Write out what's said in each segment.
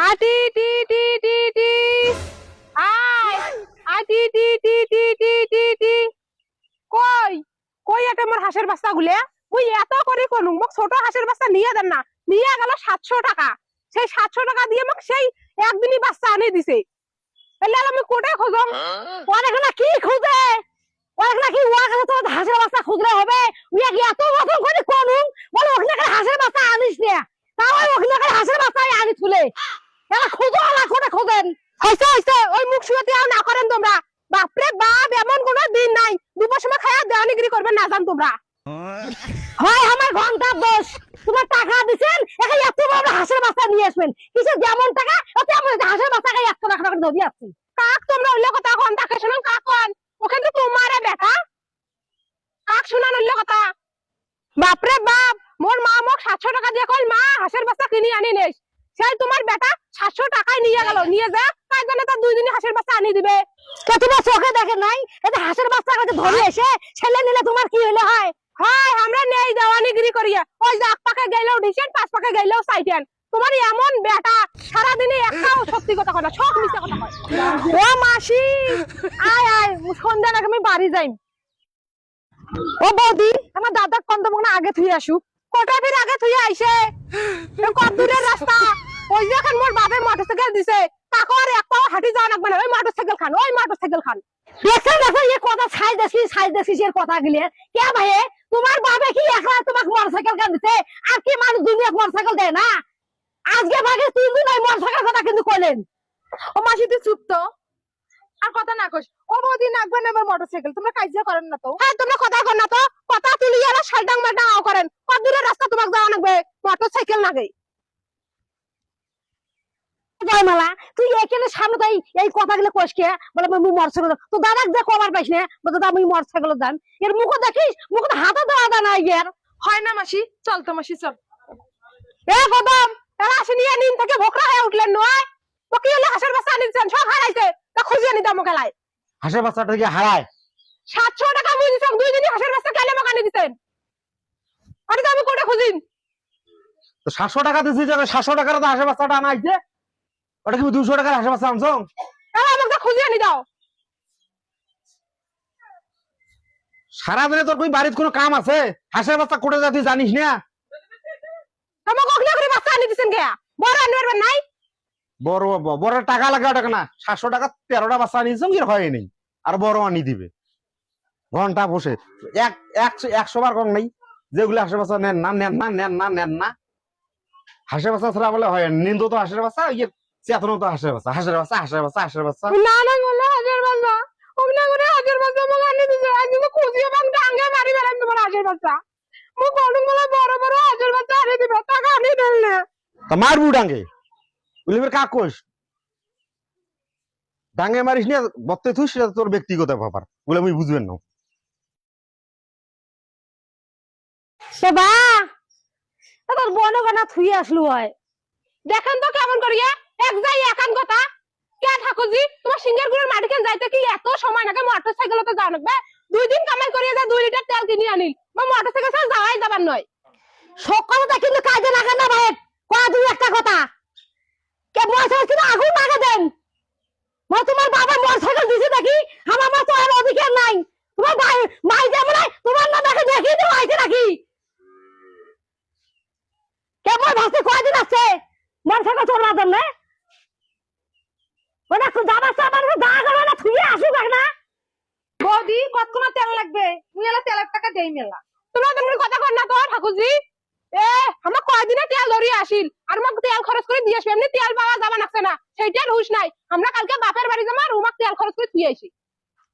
আটি টি টি টি টি আয় আটি টি টি টি টি টি টি কই কই এটা মোর হাঁসের বাচ্চা গুলে মুই এত করে কোন মোক ছোট হাঁসের বাচ্চা নিয়ে দেন না নিয়ে গেল 700 টাকা সেই 700 টাকা দিয়ে মোক সেই একদিনই বাচ্চা আনি দিছে তাহলে আমি কোটে খোঁজম অনেক না কি খুঁজে অনেক না কি ওয়া কাছে তো হাঁসের বাচ্চা খুঁজলে হবে উইয়া কি এত বছর করে কোন বলে ওখানে করে হাঁসের বাচ্চা আনিস না তাও ওখানে করে হাঁসের বাচ্চা আনি তুলে এলা খুঁজো আলা কোটে খোঁজেন হইছে হইছে ওই মুখ শুয়াতে আর না করেন তোমরা বাপরে বাপ এমন কোনো দিন নাই দুপুর সময় খায়া দেওয়ানিগিরি করবেন না জান তোমরা হয় আমার ঘন্টা দোষ তোমার টাকা দিছেন এখন এত বড় হাঁসের বাচ্চা নিয়ে আসবেন কিছু যেমন টাকা ওতে আমার হাঁসের বাচ্চাকে 100 টাকা করে ধরি আসছি কাক তোমরা ওইলে কথা কোন তাকে শুনুন কাক কোন ওখানে তো তোমারে বেটা কাক শুনান ওইলে কথা বাপরে বাপ মোর মা মোক 700 টাকা দিয়ে কইল মা হাঁসের বাচ্চা কিনে আনি নেস সেই তোমার বেটা 700 টাকায় নিয়ে গেল নিয়ে যা তাই জন্য তো দুই দিনই হাঁসের বাচ্চা আনি দিবে তোমার চোখে দেখে নাই এটা হাঁসের বাচ্চা কাছে ধরে এসে ছেলে নিলে তোমার কি হইলে হয় হয় আমরা নেই দেওয়ানিগিরি করিয়া ওই যে এক পাকে গেলেও ঢিসেন 5 পাকে গেলেও সাইটেন তোমার এমন বেটা সারা দিনে একটাও সত্যি কথা কয় না সব মিথ্যা কথা কয় ও মাসি আয় আয় সন্ধ্যা নাকি আমি বাড়ি যাই ও বৌদি আমার দাদা কন্দমনা আগে থুই আসুক কটা ফির আগে থুই আইছে কত দূরের রাস্তা ওই যে এখন মোর বাপে মোটরসাইকেল দিছে তাকে আর এক পাও হাঁটি যাওয়া লাগবে না ওই মোটরসাইকেল খান দেখছেন দেখো এই কথা ছাই দেখিস এর কথা গিলে কে ভাই তোমার বাপে কি একলা তোমাকে মোটরসাইকেল কেন দিছে আর কি মানুষ দুনিয়া মোটরসাইকেল দেয় না আজকে ভাগে 3 দিন ওই মোটরসাইকেল কথা কিন্তু কইলেন ও মাসি তুই চুপ তো আর কথা না কইস ও বৌদি নাকবে না মোটরসাইকেল তোমরা কাজিয়া করেন না তো হ্যাঁ তোমরা কথা কর না তো কথা তুলি আর শালডাং মালডাং আও করেন কত দূরের রাস্তা তোমাকে যাওয়া লাগবে মোটরসাইকেল লাগে জয়মালা তুই এখানে সামনে তাই এই কথাগুলো কইস কে বলে আমি মোটরসাইকেল তো দাদাক যে কবার পাইছ না বলে আমি মোটরসাইকেল যান এর মুখ দেখিস মুখ হাতে দেওয়া দা নাই এর হয় না মাসি চল তো মাসি চল এ গদম এরা আসে নিয়ে নিন থেকে ভোকরা হয়ে উঠলেন নয় তো কি হলো হাঁসের বাচ্চা আনিছেন সব হারাইছে তা খুঁজে নি দাম খেলায় হাঁসের বাচ্চাটা কি হারায় 700 টাকা মুই দিছম দুই দিনই হাঁসের বাচ্চা কাইলে আমাকে আনি দিতেন আরে তো আমি কোটে খুঁজিন তো 700 টাকা দিছি যে 700 টাকার তো হাঁসের বাচ্চাটা আনাইছে ওটা কি 200 টাকার হাঁসের বাচ্চা আনছো হ্যাঁ আমাকে খুঁজে আনি দাও সারাদিনে তোর কই বাড়িতে কোনো কাম আছে হাঁসের বাচ্চা কোটে যা তুই জানিস না আমাকে অগলা করে বাচ্চা আনি দিছেন কে বড় আনবার নাই বড় টাকা লাগে টাকা না 700 টাকা 13টা বাচ্চা আনিছো কি হয় নাই আর বড় আনি দিবে ঘন্টা বসে 100 বার কম নাই যেগুলো হাঁসের বাচ্চা নেন না হাঁসের বাচ্চা ছাড়া বলে হয় নিন্দ তো হাঁসের বাচ্চা ইয়ে চেতন তো হাঁসের বাচ্চা না না বলে হাজার বাচ্চা ওমনা করে হাজার বাচ্চা আমাকে আনি দিছে আজকে তো খুঁজিয়ে বাং ডাঙ্গে মারি বেড়ান তোমার হাজার বাচ্চা মু কোন বলে বড় বড় হাজার বাচ্চা আনি দিবে টাকা আনি দেন না তা মারবু ডাঙ্গে উলিবের কাক কইস ডাঙ্গে মারিস না বত্তে থুস সেটা তোর ব্যক্তিগত ব্যাপার বলে আমি বুঝবেন না সেবা তোর বনো গানা থুই আসলু হয় দেখেন তো কেমন করিয়া এক যাই একান কথা কে ঠাকুরজি তোমার সিঙ্গার গুড়ের মাটিকে যাইতে কি এত সময় নাকি মোটরসাইকেলতে যাও লাগবে 2 দিন কামাই করিয়া যা 2 লিটার তেল কিনে আনিল মোটরসাইকেল ছাড়া যাওয়াই যাবার নয় সকালটা কিন্তু কাজে লাগে না ভাই কয়া তুমি একটা কথা কে মোটরসাইকেল কিনে আগুন লাগা দেন তোমার বাবা মোটরসাইকেল দিছে দেখি আমার মা তো আর অধিকার নাই তোমার ভাই মাই যেমন তোমার না দেখে দেখি তো আইছে নাকি কেমন ভাবছে কয়দিন আছে মোটরসাইকেল চলা দেন না ওটা যাবার সামান দা করে না থুই আসুক না বৌদি কতক্ষণ তেল লাগবে তুমি এলা তেলের টাকা দেই মেলা তোমরা তুমি কথা কর না তো ঠাকুরজি এ আমার কয়দিনে তেল ধরি আসিল আর আমাকে তেল খরচ করে দিয়ে আসবে এমনি তেল পাওয়া যাবে না না সেইটার হুশ নাই আমরা কালকে বাপের বাড়ি যাবো আর উমাকে তেল খরচ করে দিয়ে আসি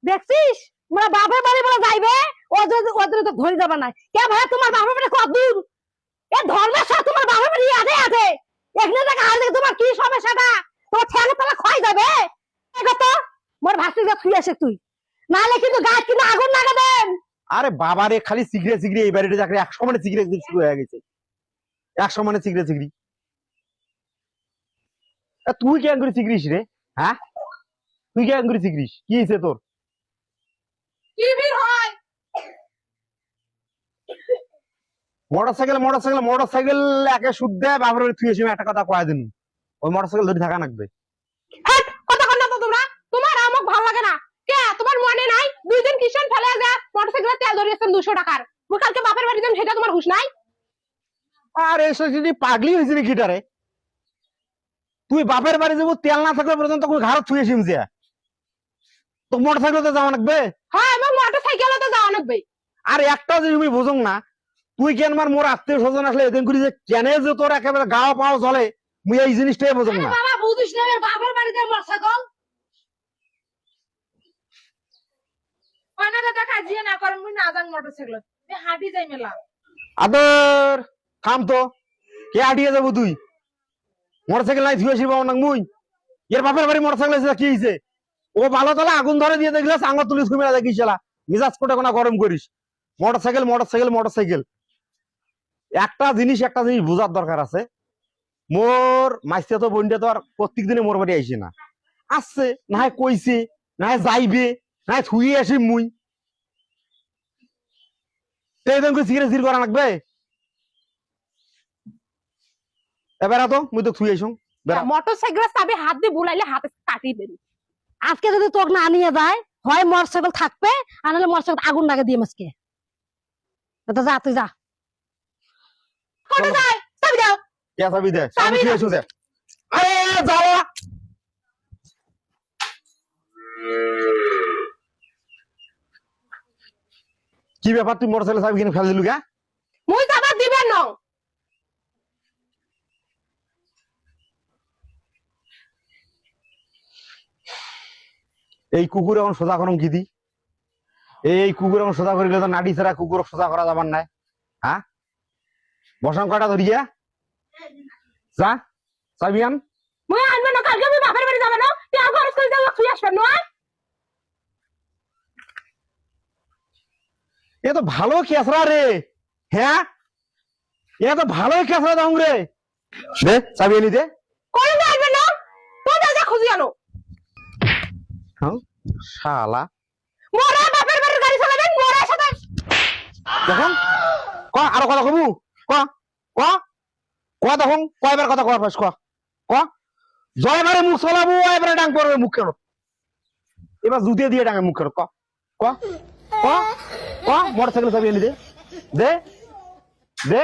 দেখছিস আমরা বাপের বাড়ি বলে যাইবে ওদের তো ধরে যাবে না কে ভাই তোমার বাপের বাড়ি কত দূর এ ধর্মের সাথে তোমার বাপের বাড়ি আছে এখানে দেখা আর তোমার কি সমস্যাটা তোমার ছেলে তোলা খাই যাবে কত মোর ভাসি যা থুই আসে তুই নালে কিন্তু গাছ কিন্তু আগুন লাগা দেন আরে বাবারে খালি সিগারেট এই বাড়িতে চাকরি 100 মানে সিগারেট শুরু হয়ে গেছে 100 মানে সিগারেট তুই কেন করে সিগারিস রে হ্যাঁ তুই কেন করে সিগারিস কি হইছে তোর কি বীর হয় মোটরসাইকেল একে সুদ দেয় বাবার তুই এসে একটা কথা কয়া দিন ওই মোটরসাইকেল ধরে থাকা লাগবে। হ্যাঁ কথা কর না তো তোমরা, তোমার আমাকে ভালো লাগে না কে? তোমার মনে নাই 2 দিন কিষান ফেলে যা মোটরসাইকেলে তেল ধরিয়েছেন 200 টাকার, মুই কালকে বাপের বাড়ি যাম সেটা তোমার হুঁশ নাই? আর এসে যদি পাগলি হয়েছে নাকি রে, তুই বাপের বাড়ি যাবো তেল না থাকলে পর্যন্ত তুই ঘাড় ছুঁয়ে সিমছে, তো মোটরসাইকেল তো যাওয়া লাগবে। হ্যাঁ আমার মোটরসাইকেলে তো যাওয়া লাগবে। আর একটা যে তুমি বুঝুন না, তুই কেন মোর আত্মীয় স্বজন আসলে এদিন করি যে কেন যে তোর একেবারে গাওয়া পাওয়া চলে, মুই এই জিনিসটাই বুঝুন না। বাবা বুঝিস না বাপের বাড়িতে মোটরসাইকেল অনাদা টাকা জিয়ে না করেন, মুই না যান মোটরসাইকেল, আমি হাঁটি যাই মেলা। আদর থাম তো, কে আটিয়ে যাবো তুই? মোটরসাইকেল নাই ধুয়ে আসিব না মুই? এর বাপের বাড়ি মোটরসাইকেল এসে কি হয়েছে? ও ভালো তাহলে আগুন ধরে দিয়ে দেখলে আঙুল তুলিস ঘুমিয়ে দেখিছিলা, মিজাজ কোটে কোনা গরম করিস। মোটরসাইকেল মোটরসাইকেল মোটরসাইকেল, একটা জিনিস বোঝার দরকার আছে। মোর মাইসে তো বোনটা তো আর প্রত্যেক দিনে মোর বাড়ি আইসে না, আসছে না হয় কইছে না হয় যাইবে না হয় থুয়ে আসি মুই, সিগারেট সির করা লাগবে। এবার তো মুই তো থুই আইসং মোটরসাইকেল চাবি হাত দিয়ে বুলাইলে হাতে কাটি দেবে। আজকে যদি তোকে না নিয়ে যায়, হয় মোটরসাইকেল থাকবে আর নাহলে মোটরসাইকেল আগুন লাগে দিয়ে মাসকে। তো যা তুই যা। কোথায় যায়? চাবি দাও। কে চাবি দে? চাবি থুই দাও। আইসু দে। আরে যাওয়া কি ব্যাপার, তুই মোটরসাইকেল চাবি কিনে ফেলে দিলু গা? মুই চাবা দিবেন না। এই কুকুর এখন সোজা করম কি দি? এই কুকুর এখন সোজা করিলে তো নাডি ছাড়া কুকুর সোজা করা যাবার নাই। হ্যাঁ বসান কয়টা ধরিয়া যা চাবি আন। মুই আনবে না, কালকে আমি বাপের বাড়ি যাবে না, তুই খরচ করে যাও, তুই আসবেন না। এ তো ভালো খেসরা রে। হ্যাঁ এ তো ভালোই খেসরা দাম রে। দে চাবি এনে দে। কোন আসবে না, তুই যা খুঁজি আনো। হ্যাঁ শালা মোরা বাপের বাড়ির গাড়ি চালাবেন, মোরা সাথে দেখুন ক আরো কথা কবু ক ক ক দেখুন কয়বার কথা কর ফাস ক ক জয়বারে মুখ চলাবো এবারে ডাং পড়বে মুখ কেন, এবার জুতিয়ে দিয়ে ডাঙে মুখ কেন ক ক ক ক মোটরসাইকেল চাবি এনে দে দে দে।